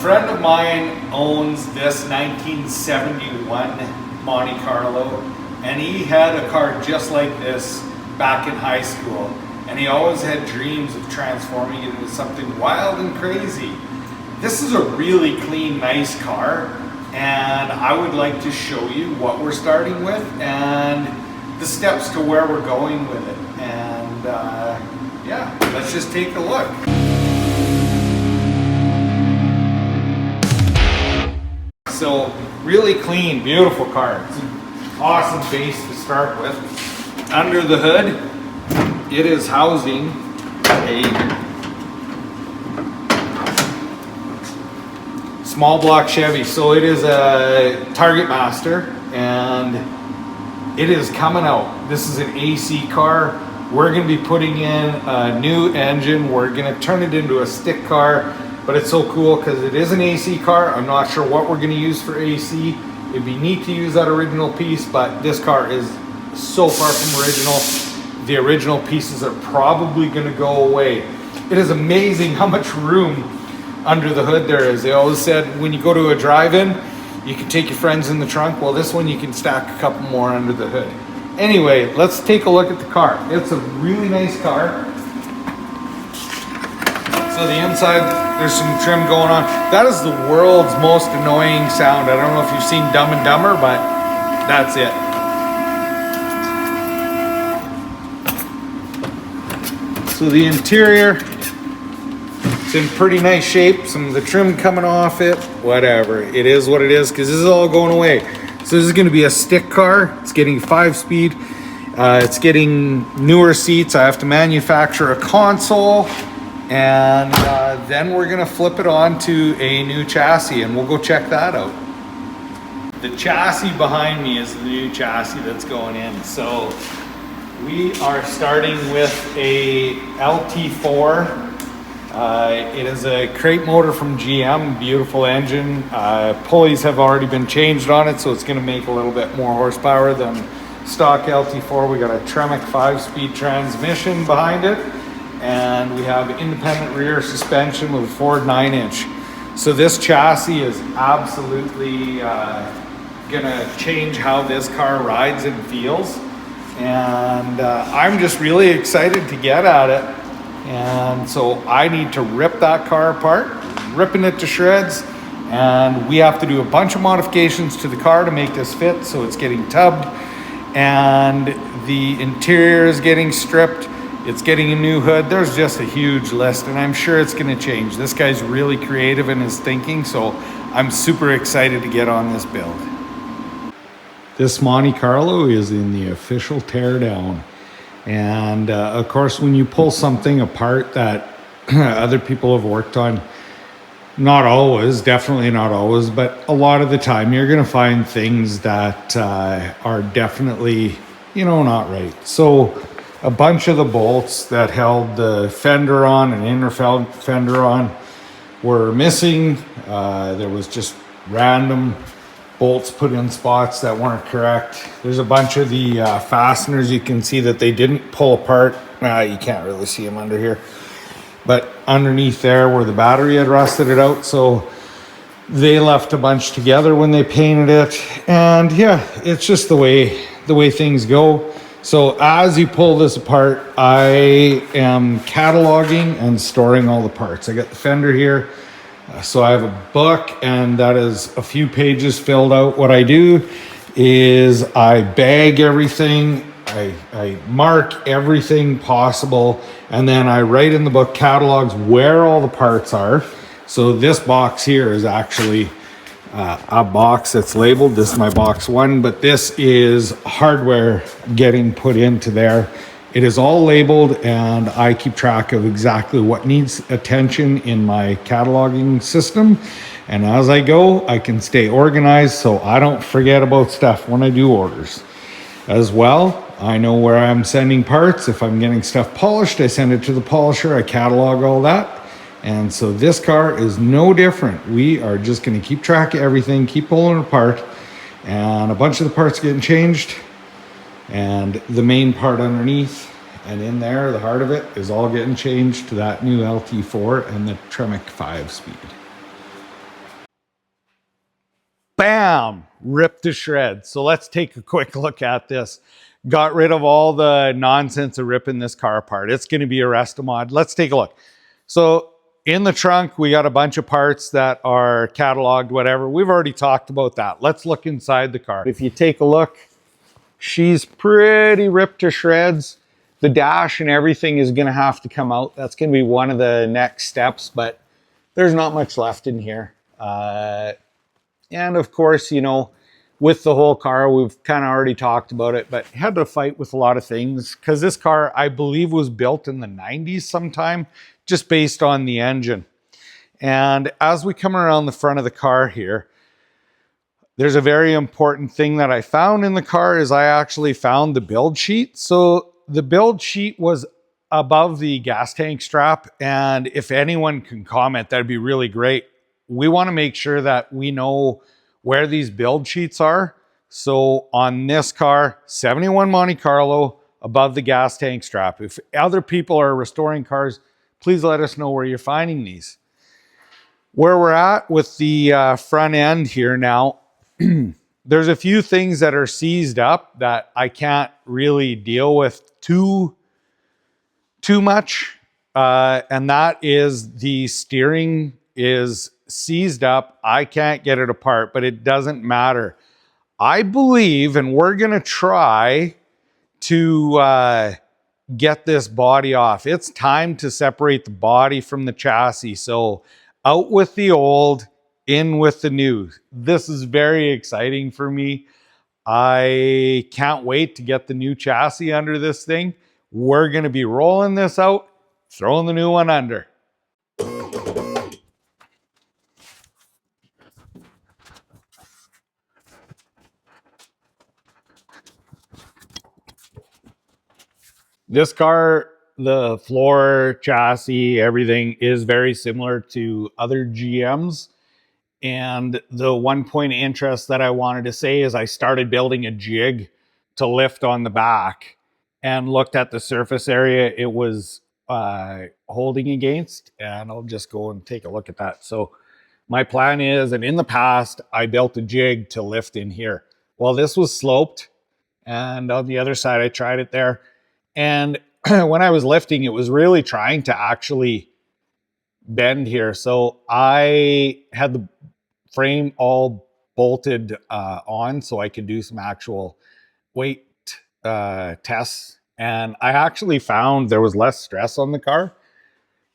A friend of mine owns this 1971 Monte Carlo, and he had a car just like this back in high school, and he always had dreams of transforming it into something wild and crazy. This is a really clean, nice car, and I would like to show you what we're starting with and the steps to where we're going with it. And yeah, let's just take a look. So really clean, beautiful car. It's an awesome base to start with. Under the hood, it is housing a small block Chevy. So it is a Target Master, and it is coming out. This is an AC car. We're gonna be putting in a new engine. We're gonna turn it into a stick car. But it's so cool because it is an AC car. I'm not sure what we're going to use for AC. It'd be neat to use that original piece, but this car is so far from original. The original pieces are probably going to go away. It is amazing how much room under the hood there is. They always said when you go to a drive-in, you can take your friends in the trunk. Well, this one you can stack a couple more under the hood. Anyway, let's take a look at the car. It's a really nice car. So the inside, there's some trim going on. That is the world's most annoying sound. I don't know if you've seen Dumb and Dumber, but that's it. So the interior, it's in pretty nice shape. Some of the trim coming off it, whatever. It is what it is, because this is all going away. So this is gonna be a stick car. It's getting 5-speed. It's getting newer seats. I have to manufacture a console. And then we're gonna flip it onto a new chassis, and we'll go check that out. The chassis behind me is the new chassis that's going in. So we are starting with a LT4. It is a crate motor from GM, beautiful engine. Pulleys have already been changed on it, so it's gonna make a little bit more horsepower than stock LT4. We got a Tremec 5-speed transmission behind it. And we have independent rear suspension with a Ford 9-inch. So this chassis is absolutely gonna change how this car rides and feels. And I'm just really excited to get at it. And so I need to rip that car apart, ripping it to shreds. And we have to do a bunch of modifications to the car to make this fit. So it's getting tubbed, and the interior is getting stripped. It's getting a new hood. There's just a huge list, and I'm sure it's gonna change. This guy's really creative in his thinking, so I'm super excited to get on this build. This Monte Carlo is in the official teardown. And of course, when you pull something apart that other people have worked on, not always, definitely not always, but a lot of the time, you're gonna find things that are definitely, not right. So a bunch of the bolts that held the fender on and inner fender on were missing. There was just random bolts put in spots that weren't correct. There's a bunch of the fasteners you can see that they didn't pull apart. You can't really see them under here, but underneath there where the battery had rusted it out. So they left a bunch together when they painted it. And yeah, it's just the way things go. So as you pull this apart, I am cataloging and storing all the parts. I got the fender here. So I have a book, and that is a few pages filled out. What I do is I bag everything. I mark everything possible. And then I write in the book catalogs where all the parts are. So this box here is actually a box that's labeled. This is my box 1, but this is hardware getting put into there. It is all labeled, and I keep track of exactly what needs attention in my cataloging system. And as I go, I can stay organized so I don't forget about stuff when I do orders. As well, I know where I'm sending parts. If I'm getting stuff polished, I send it to the polisher. I catalog all that. And so this car is no different. We are just going to keep track of everything, keep pulling it apart, and a bunch of the parts getting changed. And the main part underneath and in there, the heart of it, is all getting changed to that new LT4 and the Tremec 5-speed. bam, ripped to shreds. So let's take a quick look at this. Got rid of all the nonsense of ripping this car apart. It's going to be a resto-mod. Let's take a look. So in the trunk, we got a bunch of parts that are cataloged, whatever. We've already talked about that. Let's look inside the car. If you take a look, she's pretty ripped to shreds. The dash and everything is going to have to come out. That's going to be one of the next steps, but there's not much left in here. And of course, you know, with the whole car, we've kind of already talked about it, but had to fight with a lot of things because this car, I believe, was built in the 90s sometime, just based on the engine. And as we come around the front of the car here, there's a very important thing that I found in the car is I actually found the build sheet. So the build sheet was above the gas tank strap. And if anyone can comment, that'd be really great. We want to make sure that we know where these build sheets are. So on this car, 71 Monte Carlo, above the gas tank strap. If other people are restoring cars, please let us know where you're finding these. Where we're at with the front end here now, there's a few things that are seized up that I can't really deal with too much. And that is the steering is seized up. I can't get it apart, but it doesn't matter. I believe, and we're going to try to get this body off. It's time to separate the body from the chassis. So out with the old, in with the new. This is very exciting for me. I can't wait to get the new chassis under this thing. We're going to be rolling this out, throwing the new one under. This car, the floor, chassis, everything is very similar to other GMs. And the one point of interest that I wanted to say is I started building a jig to lift on the back and looked at the surface area it was holding against. And I'll just go and take a look at that. So my plan is, and in the past, I built a jig to lift in here. Well, this was sloped. And on the other side, I tried it there. And when I was lifting, it was really trying to actually bend here. So I had the frame all bolted on so I could do some actual weight tests. And I actually found there was less stress on the car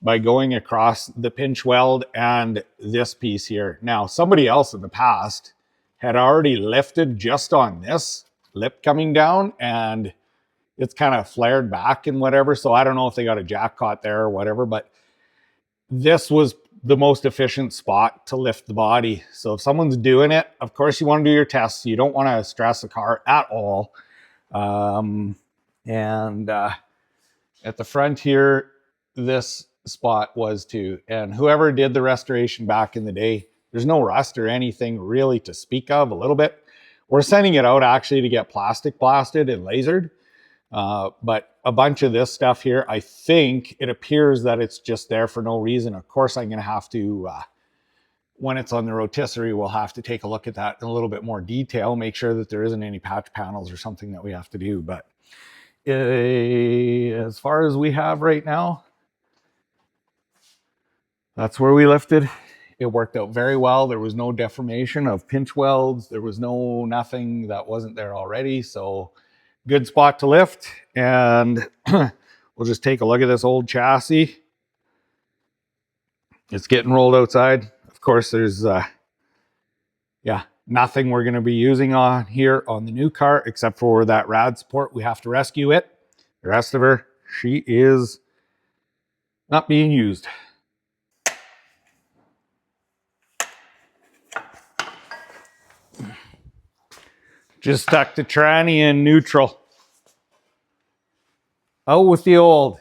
by going across the pinch weld and this piece here. Now, somebody else in the past had already lifted just on this lip coming down, and it's kind of flared back and whatever. So I don't know if they got a jack caught there or whatever, but this was the most efficient spot to lift the body. So if someone's doing it, of course you want to do your tests. You don't want to stress the car at all. At the front here, this spot was too. And whoever did the restoration back in the day, there's no rust or anything really to speak of. A little bit. We're sending it out actually to get plastic blasted and lasered. But a bunch of this stuff here, I think it appears that it's just there for no reason. Of course, I'm going to have to, when it's on the rotisserie, we'll have to take a look at that in a little bit more detail, make sure that there isn't any patch panels or something that we have to do. But as far as we have right now, that's where we lifted. It worked out very well. There was no deformation of pinch welds. There was nothing that wasn't there already. So good spot to lift. And we'll just take a look at this old chassis. It's getting rolled outside. Of course, there's nothing we're going to be using on here on the new car except for that rad support. We have to rescue it. The rest of her, she is not being used. Just stuck the tranny in neutral. Out with the old.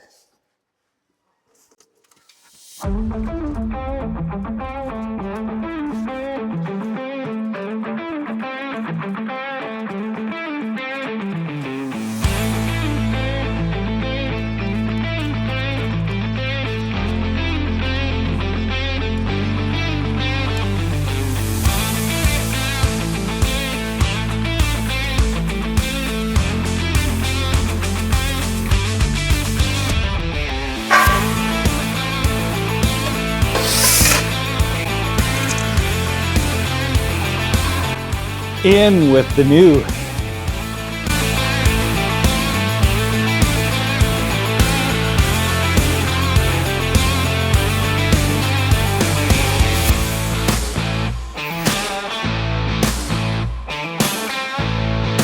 in with the new.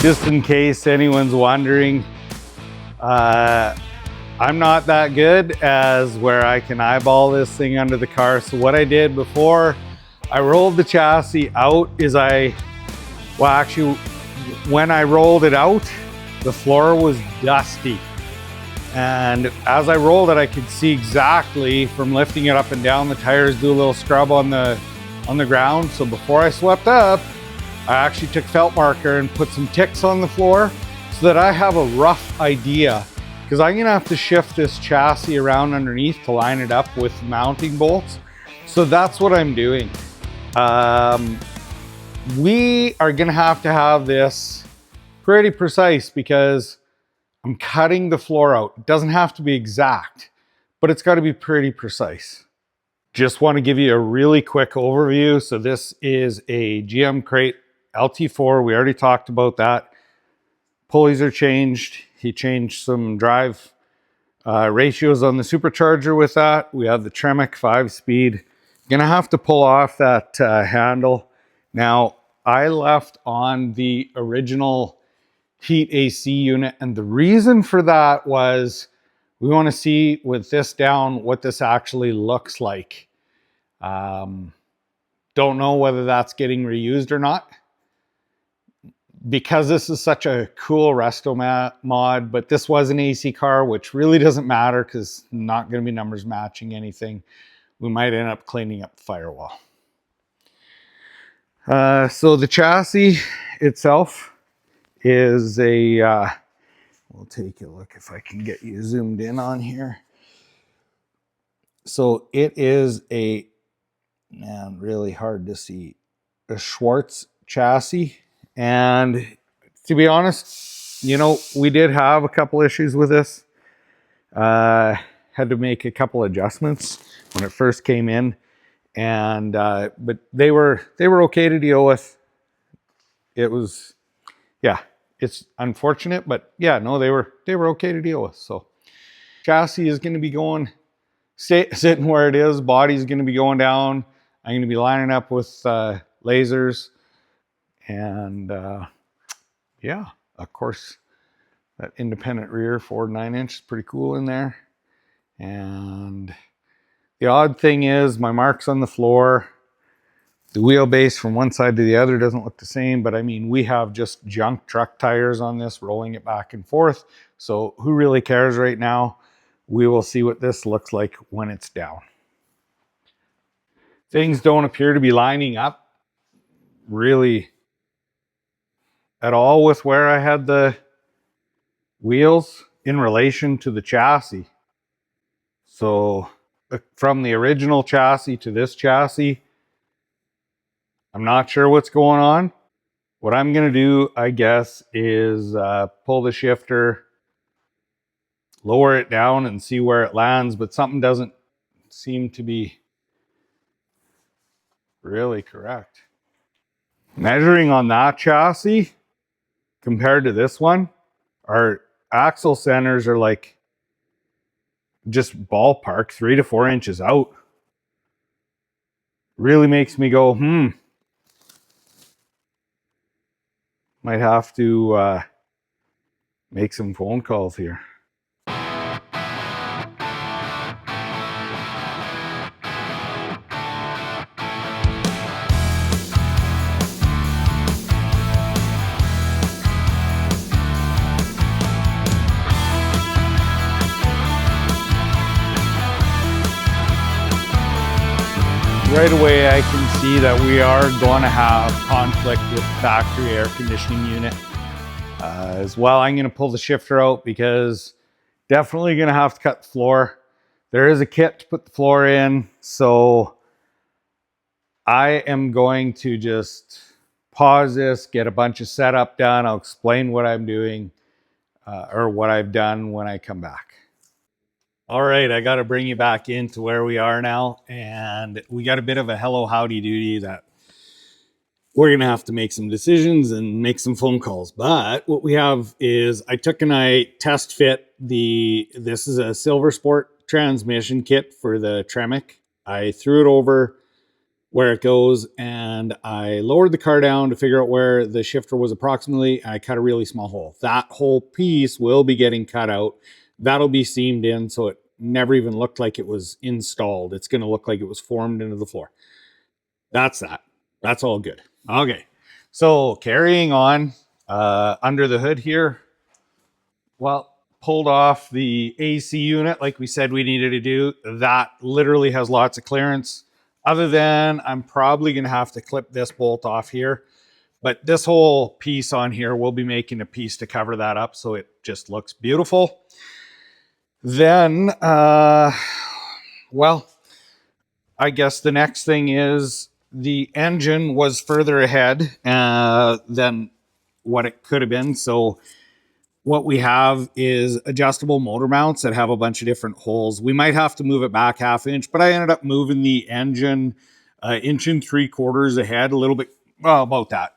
Just in case anyone's wondering, I'm not that good as where I can eyeball this thing under the car. So what I did before I rolled the chassis out is actually, when I rolled it out, the floor was dusty. And as I rolled it, I could see exactly from lifting it up and down, the tires do a little scrub on the ground. So before I swept up, I actually took felt marker and put some ticks on the floor so that I have a rough idea, because I'm gonna have to shift this chassis around underneath to line it up with mounting bolts. So that's what I'm doing. We are gonna have to have this pretty precise because I'm cutting the floor out. It doesn't have to be exact, but it's gotta be pretty precise. Just wanna give you a really quick overview. So this is a GM crate LT4, we already talked about that. Pulleys are changed. He changed some drive ratios on the supercharger with that. We have the Tremec 5-speed. Gonna have to pull off that handle. Now, I left on the original heat AC unit, and the reason for that was we want to see with this down what this actually looks like. Don't know whether that's getting reused or not, because this is such a cool resto-mod, but this was an AC car, which really doesn't matter because not going to be numbers matching anything. We might end up cleaning up the Firewall. So the chassis itself is a, we'll take a look if I can get you zoomed in on here. So it is a, man, really hard to see, a Schwartz chassis. And to be honest, you know, we did have a couple issues with this. Had to make a couple adjustments when it first came in, and but they were okay to deal with. It was, yeah, it's unfortunate, but yeah, no, they were okay to deal with. So chassis is going to be going sitting where it is. Body's going to be going down. I'm going to be lining up with lasers. And yeah, of course, that independent rear Ford 9-inch is pretty cool in there. And the odd thing is my marks on the floor, the wheelbase from one side to the other doesn't look the same, but I mean, we have just junk truck tires on this, rolling it back and forth. So who really cares right now? We will see what this looks like when it's down. Things don't appear to be lining up really at all with where I had the wheels in relation to the chassis. So from the original chassis to this chassis, I'm not sure what's going on. What I'm going to do, I guess, is pull the shifter, lower it down and see where it lands, but something doesn't seem to be really correct. Measuring on that chassis compared to this one, our axle centers are like just ballpark 3 to 4 inches out. Really makes me go, might have to make some phone calls here. Right away, I can see that we are going to have conflict with the factory air conditioning unit. As well, I'm going to pull the shifter out because definitely going to have to cut the floor. There is a kit to put the floor in, so I am going to just pause this, get a bunch of setup done. I'll explain what I'm doing or what I've done when I come back. All right, I got to bring you back into where we are now, and we got a bit of a hello howdy doody that we're gonna have to make some decisions and make some phone calls. But what we have is I took and I test fit this is a Silver Sport transmission kit for the Tremec. I threw it over where it goes and I lowered the car down to figure out where the shifter was approximately. I cut a really small hole. That whole piece will be getting cut out. That'll be seamed in so it never even looked like it was installed. It's going to look like it was formed into the floor. That's that. That's all good. Okay. So carrying on under the hood here, well, pulled off the AC unit like we said we needed to do. That literally has lots of clearance. Other than I'm probably going to have to clip this bolt off here. But this whole piece on here, we'll be making a piece to cover that up so it just looks beautiful. Then, well, I guess the next thing is the engine was further ahead than what it could have been. So what we have is adjustable motor mounts that have a bunch of different holes. We might have to move it back 1/2 inch, but I ended up moving the engine 1 3/4 inches ahead, a little bit, well, about that.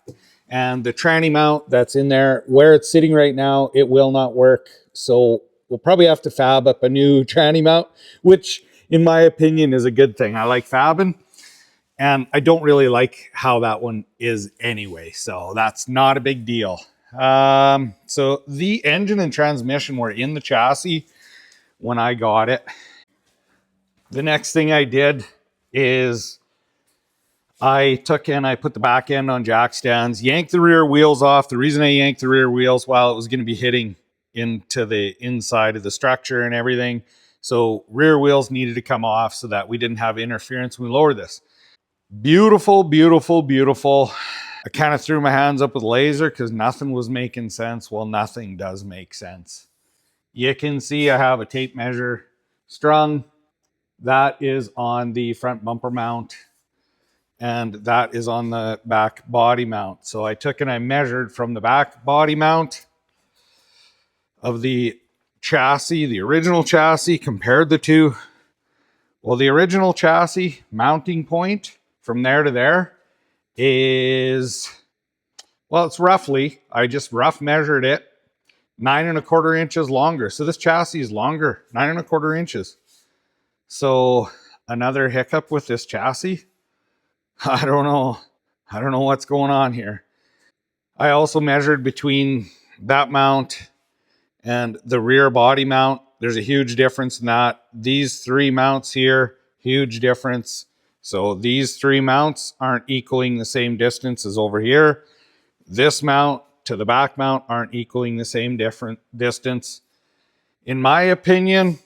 And the tranny mount that's in there, where it's sitting right now, it will not work. So we'll probably have to fab up a new tranny mount, which in my opinion is a good thing. I like fabbing. And I don't really like how that one is anyway. So that's not a big deal. So the engine and transmission were in the chassis when I got it. The next thing I did is I took and I put the back end on jack stands, yanked the rear wheels off. The reason I yanked the rear wheels, while it was going to be hitting into the inside of the structure and everything. So rear wheels needed to come off so that we didn't have interference when we lowered this. Beautiful, beautiful, beautiful. I kind of threw my hands up with laser because nothing was making sense. Well, nothing does make sense. You can see I have a tape measure strung. That is on the front bumper mount. And that is on the back body mount. So I took and I measured from the back body mount of the chassis, the original chassis, compared the two. Well, the original chassis mounting point from there to there is, well, it's roughly, I just rough measured it, 9 1/4 inches longer. So this chassis is longer, 9 1/4 inches. So another hiccup with this chassis. I don't know what's going on here. I also measured between that mount and the rear body mount. There's a huge difference in that. These 3 mounts here, huge difference. So these 3 mounts aren't equaling the same distance as over here. This mount to the back mount aren't equaling the same different distance. In my opinion,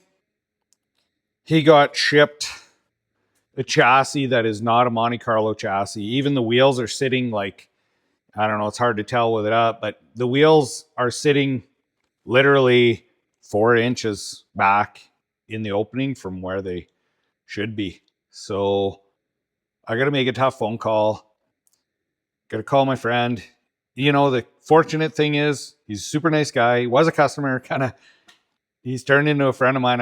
he got shipped a chassis that is not a Monte Carlo chassis. Even the wheels are sitting like, I don't know, it's hard to tell with it up, but the wheels are sitting literally 4 inches back in the opening from where they should be. So I got to make a tough phone call. Got to call my friend. You know, the fortunate thing is he's a super nice guy. He was a customer, kind of. He's turned into a friend of mine.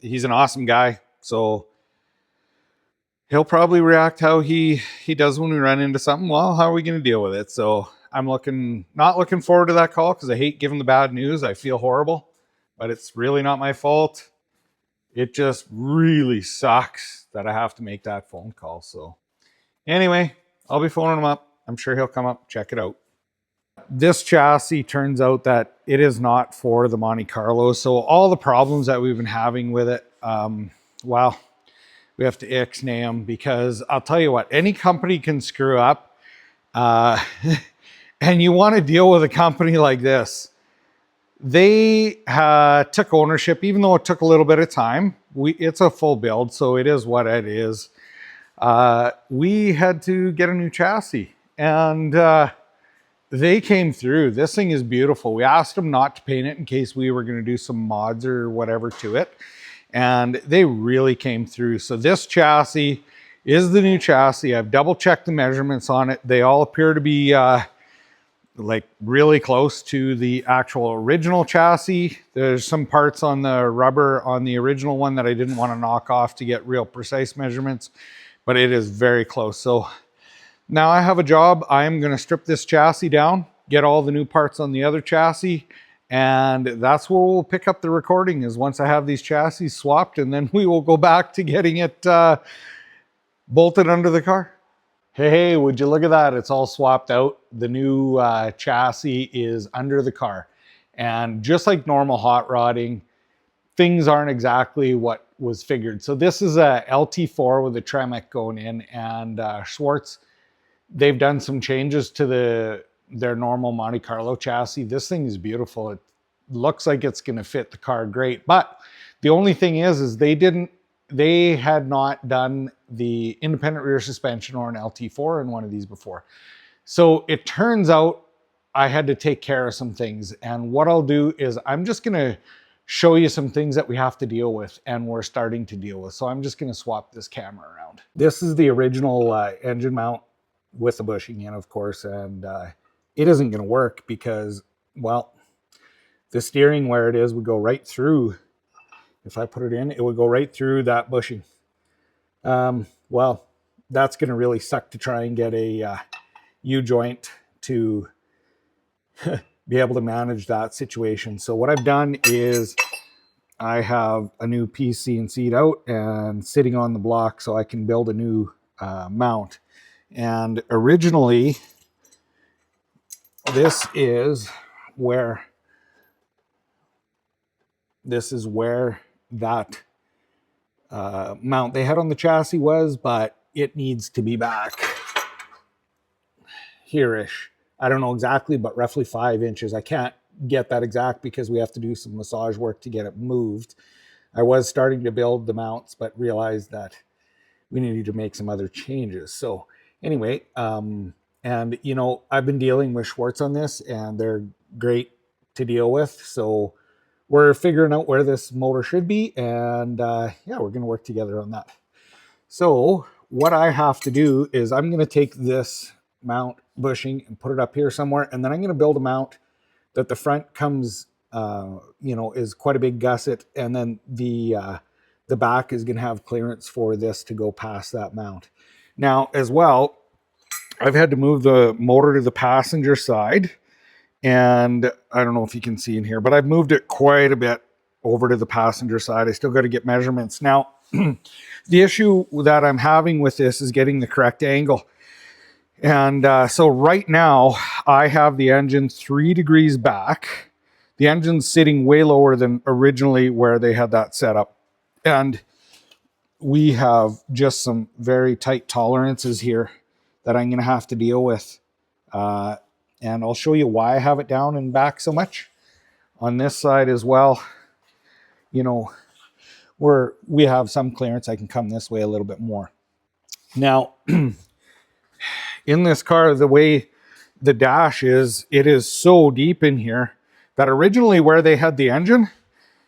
He's an awesome guy. So he'll probably react how he does when we run into something. Well, how are we going to deal with it? So I'm not looking forward to that call because I hate giving the bad news. I feel horrible, but it's really not my fault. It just really sucks that I have to make that phone call. So anyway, I'll be phoning him up. I'm sure he'll come up, check it out. This chassis turns out that it is not for the Monte Carlo. So all the problems that we've been having with it, well, we have to ixnay them because I'll tell you what, any company can screw up. And you want to deal with a company like this. They took ownership, even though it took a little bit of time. It's a full build, so it is what it is. We had to get a new chassis, and they came through. This thing is beautiful. We asked them not to paint it in case we were going to do some mods or whatever to it, and they really came through. So this chassis is the new chassis. I've double checked the measurements on it. They all appear to be like really close to the actual original chassis. There's some parts on the rubber on the original one that I didn't want to knock off to get real precise measurements, but it is very close. So Now I have a job. I'm going to strip this chassis down, get all the new parts on the other chassis, and that's where we'll pick up the recording, is once I have these chassis swapped, and then we will go back to getting it bolted under the car. Hey, would you look at that? It's all swapped out. The new chassis is under the car. And just like normal hot rodding, things aren't exactly what was figured. So this is a LT4 with a Tremec going in, and Schwartz, they've done some changes to their normal Monte Carlo chassis. This thing is beautiful. It looks like it's going to fit the car great. But the only thing is they had not done the independent rear suspension or an LT4 in one of these before. So it turns out I had to take care of some things. And what I'll do is I'm just going to show you some things that we have to deal with and we're starting to deal with. So I'm just going to swap this camera around. This is the original engine mount with the bushing in, of course, and it isn't going to work because, well, the steering where it is would go right through. If I put it in, it would go right through that bushing. Well, that's going to really suck to try and get a U-joint to be able to manage that situation. So what I've done is I have a new PC and seat out and sitting on the block so I can build a new mount. And originally, this is where that mount they had on the chassis was, but it needs to be back here-ish. I don't know exactly, but roughly 5 inches. I can't get that exact because we have to do some massage work to get it moved. I was starting to build the mounts, but realized that we needed to make some other changes. So anyway, and you know, I've been dealing with Schwartz on this and they're great to deal with. So we're figuring out where this motor should be, and yeah, we're going to work together on that. So what I have to do is I'm going to take this mount bushing and put it up here somewhere, and then I'm going to build a mount that the front comes, you know, is quite a big gusset, and then the back is going to have clearance for this to go past that mount. Now, as well, I've had to move the motor to the passenger side, and I don't know if you can see in here, but I've moved it quite a bit over to the passenger side. I still got to get measurements. Now, the issue that I'm having with this is getting the correct angle. And so right now, I have the engine 3 degrees back. The engine's sitting way lower than originally where they had that set up. And we have just some very tight tolerances here that I'm going to have to deal with. And I'll show you why I have it down and back so much. On this side as well, you know, we have some clearance. I can come this way a little bit more. Now, in this car, the way the dash is, it is so deep in here that originally where they had the engine,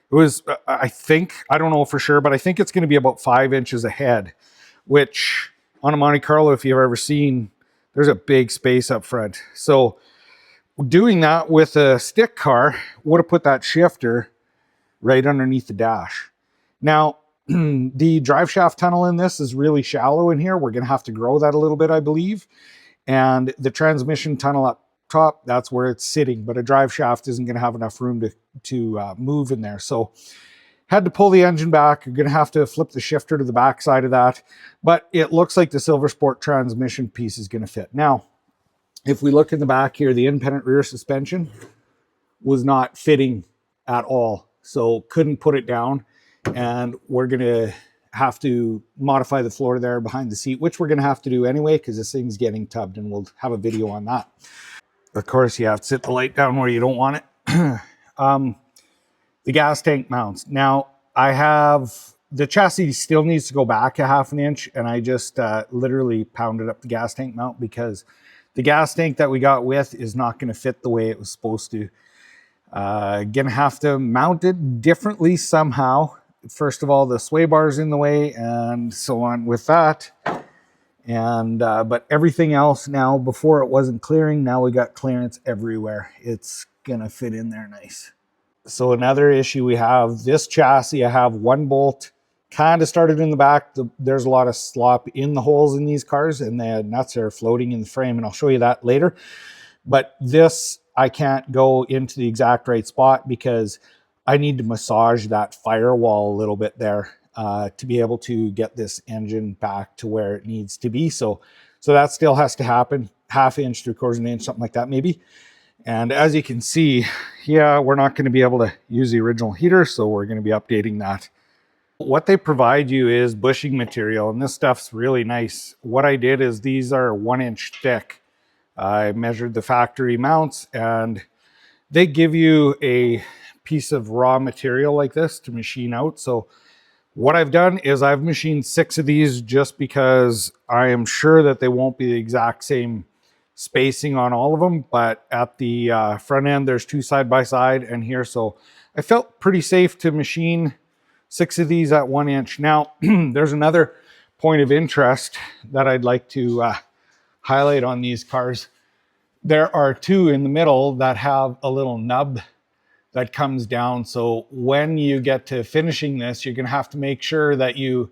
it was, I think, I don't know for sure, but I think it's going to be about 5 inches ahead, which on a Monte Carlo, if you've ever seen, there's a big space up front. So doing that with a stick car would have put that shifter right underneath the dash. Now, the drive shaft tunnel in this is really shallow in here. We're going to have to grow that a little bit, I believe. And the transmission tunnel up top, that's where it's sitting, but a drive shaft isn't going to have enough room to move in there. So had to pull the engine back. You're going to have to flip the shifter to the back side of that, but it looks like the Silver Sport transmission piece is going to fit. Now, if we look in the back here, the independent rear suspension was not fitting at all, so couldn't put it down, and we're going to have to modify the floor there behind the seat, which we're going to have to do anyway because this thing's getting tubbed, and we'll have a video on that. Of course, you have to sit the light down where you don't want it. The gas tank mounts. Now, I have the chassis still needs to go back a 1/2 inch, and I just literally pounded up the gas tank mount because the gas tank that we got with is not going to fit the way it was supposed to. Gonna have to mount it differently somehow. First of all, the sway bar's in the way and so on with that. And but everything else now, before it wasn't clearing, now we got clearance everywhere. It's gonna fit in there nice. So another issue we have, this chassis, I have 1 bolt kind of started in the back. There's a lot of slop in the holes in these cars, and the nuts are floating in the frame, and I'll show you that later. But this, I can't go into the exact right spot because I need to massage that firewall a little bit there to be able to get this engine back to where it needs to be. So that still has to happen, half inch, 3/4 inch, something like that maybe. And as you can see, yeah, we're not going to be able to use the original heater, so we're going to be updating that. What they provide you is bushing material, and this stuff's really nice. What I did is these are 1 inch thick. I measured the factory mounts, and they give you a piece of raw material like this to machine out. So what I've done is I've machined 6 of these just because I am sure that they won't be the exact same spacing on all of them, but at the front end there's 2 side by side and here, so I felt pretty safe to machine 6 of these at 1 inch. Now there's another point of interest that I'd like to highlight on these cars. There are 2 in the middle that have a little nub that comes down. So when you get to finishing this, you're going to have to make sure that you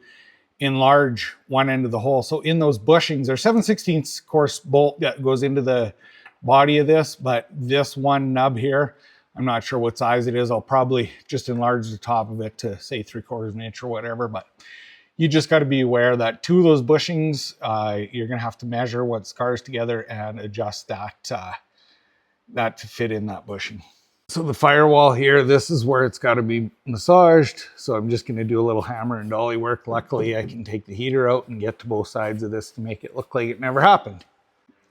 enlarge one end of the hole. So in those bushings, there's 7/16 course bolt that goes into the body of this, but this one nub here, I'm not sure what size it is. I'll probably just enlarge the top of it to say 3/4 inch or whatever, but you just got to be aware that 2 of those bushings, you're going to have to measure what's cars together and adjust that to fit in that bushing. So the firewall here, this is where it's got to be massaged. So I'm just going to do a little hammer and dolly work. Luckily, I can take the heater out and get to both sides of this to make it look like it never happened.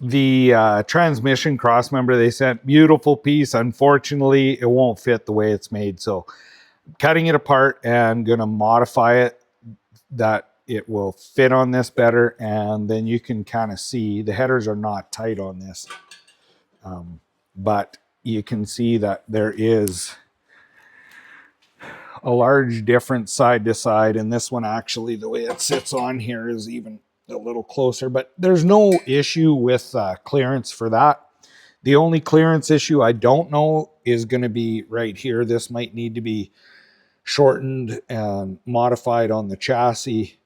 The transmission cross member they sent, beautiful piece. Unfortunately, it won't fit the way it's made. So I'm cutting it apart and going to modify it that it will fit on this better. And then you can kind of see the headers are not tight on this. But you can see that there is a large difference side to side, and this one actually the way it sits on here is even a little closer, but there's no issue with clearance for that. The only clearance issue I don't know is going to be right here. This might need to be shortened and modified on the chassis,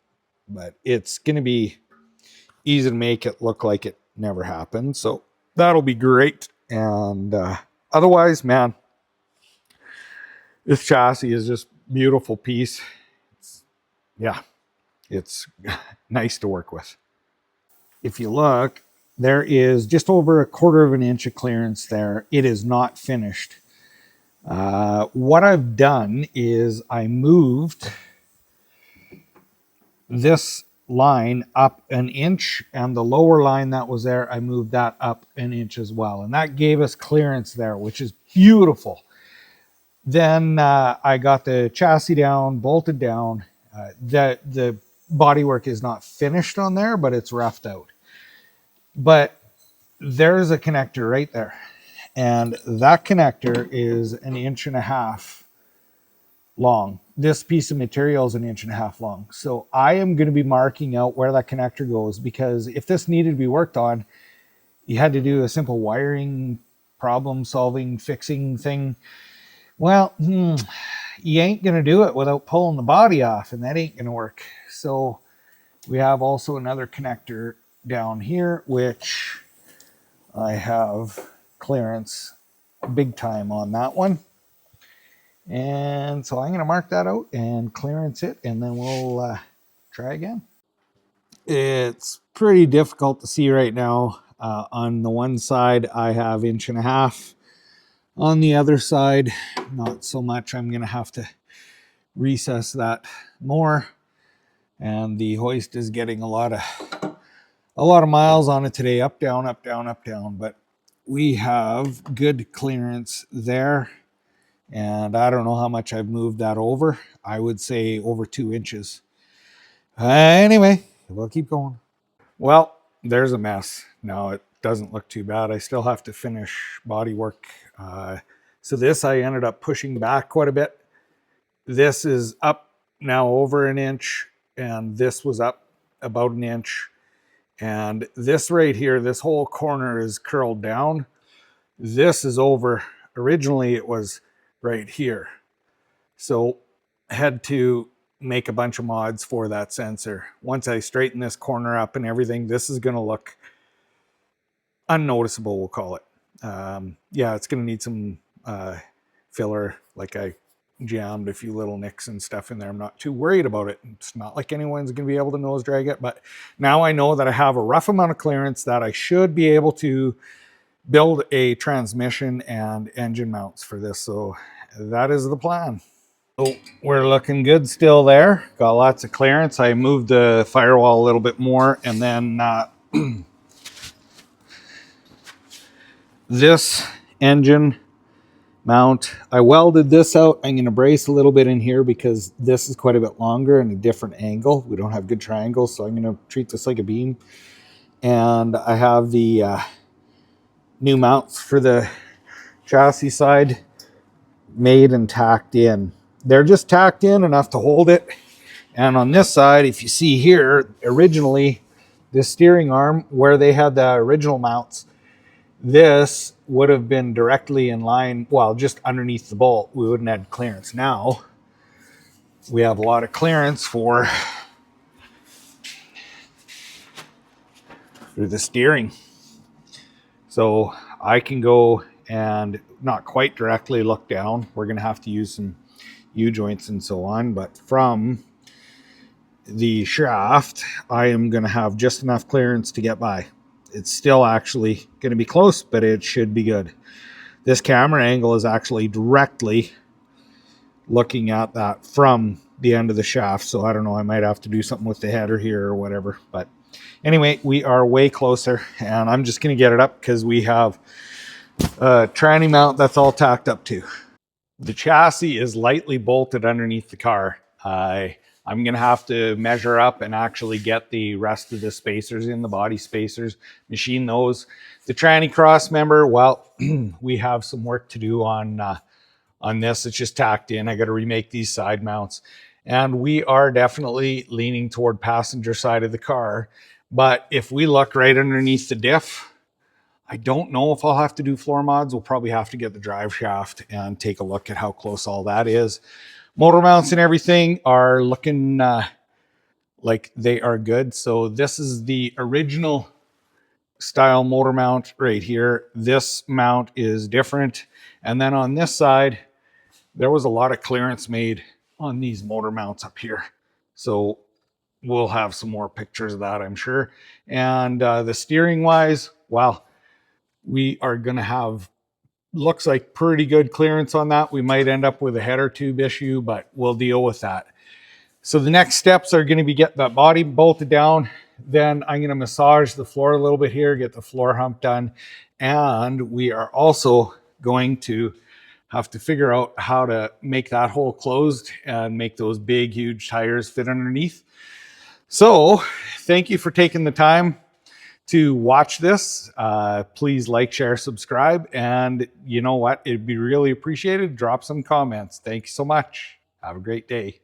but it's going to be easy to make it look like it never happened, so that'll be great. And otherwise, man, this chassis is just beautiful piece. It's nice to work with. If you look, there is just over 1/4 inch of clearance there. It is not finished. What I've done is I moved this line up 1 inch, and the lower line that was there, I moved that up 1 inch as well, and that gave us clearance there, which is beautiful. Then I got the chassis down, bolted down. The bodywork is not finished on there, but it's roughed out. But there's a connector right there, and that connector is 1.5 inches long. This piece of material is 1.5 inches long. So I am going to be marking out where that connector goes, because if this needed to be worked on, you had to do a simple wiring problem solving fixing thing. Well, you ain't going to do it without pulling the body off, and that ain't going to work. So we have also another connector down here, which I have clearance big time on that one. And so I'm going to mark that out and clearance it, and then we'll try again. It's pretty difficult to see right now. On the one side, I have 1.5 inches. On the other side, not so much. I'm going to have to recess that more. And the hoist is getting a lot of miles on it today. Up, down, up, down, up, down. But we have good clearance there. And I don't know how much I've moved that over. I would say over 2 inches. Anyway, we'll keep going. Well, there's a mess. Now it doesn't look too bad. I still have to finish body work. So this I ended up pushing back quite a bit. This is up now over 1 inch, and this was up about 1 inch. And this right here, this whole corner is curled down. This is over. Originally it was right here. So I had to make a bunch of mods for that sensor. Once I straighten this corner up and everything, this is going to look unnoticeable, we'll call it. Yeah, it's going to need some filler. Like I jammed a few little nicks and stuff in there. I'm not too worried about it. It's not like anyone's going to be able to nose drag it, but now I know that I have a rough amount of clearance that I should be able to build a transmission and engine mounts for this. So that is the plan. So we're looking good still there. Got lots of clearance. I moved the firewall a little bit more, and then this engine mount, I welded this out. I'm going to brace a little bit in here because this is quite a bit longer and a different angle. We don't have good triangles, so I'm going to treat this like a beam. And I have the new mounts for the chassis side made and tacked in. They're just tacked in enough to hold it. And on this side, if you see here, originally this steering arm where they had the original mounts, this would have been directly in line, well, just underneath the bolt. We wouldn't have clearance. Now we have a lot of clearance for the steering. So I can go and not quite directly look down. We're going to have to use some U-joints and so on, but from the shaft, I am going to have just enough clearance to get by. It's still actually going to be close, but it should be good. This camera angle is actually directly looking at that from the end of the shaft. So I don't know, I might have to do something with the header here or whatever. But anyway, we are way closer, and I'm just going to get it up because we have a tranny mount that's all tacked up too. The chassis is lightly bolted underneath the car. I'm going to have to measure up and actually get the rest of the spacers in, the body spacers, machine those. The tranny cross member, well, we have some work to do on this. It's just tacked in. I got to remake these side mounts. And we are definitely leaning toward passenger side of the car. But if we look right underneath the diff, I don't know if I'll have to do floor mods. We'll probably have to get the drive shaft and take a look at how close all that is. Motor mounts and everything are looking like they are good. So this is the original style motor mount right here. This mount is different. And then on this side, there was a lot of clearance made on these motor mounts up here. So we'll have some more pictures of that, I'm sure. And the steering wise, well, we are going to have, looks like pretty good clearance on that. We might end up with a header tube issue, but we'll deal with that. So the next steps are going to be get that body bolted down. Then I'm going to massage the floor a little bit here, get the floor hump done. And we are also going to have to figure out how to make that hole closed and make those big, huge tires fit underneath. So thank you for taking the time to watch this. Please like, share, subscribe, and you know what? It'd be really appreciated. Drop some comments. Thank you so much. Have a great day.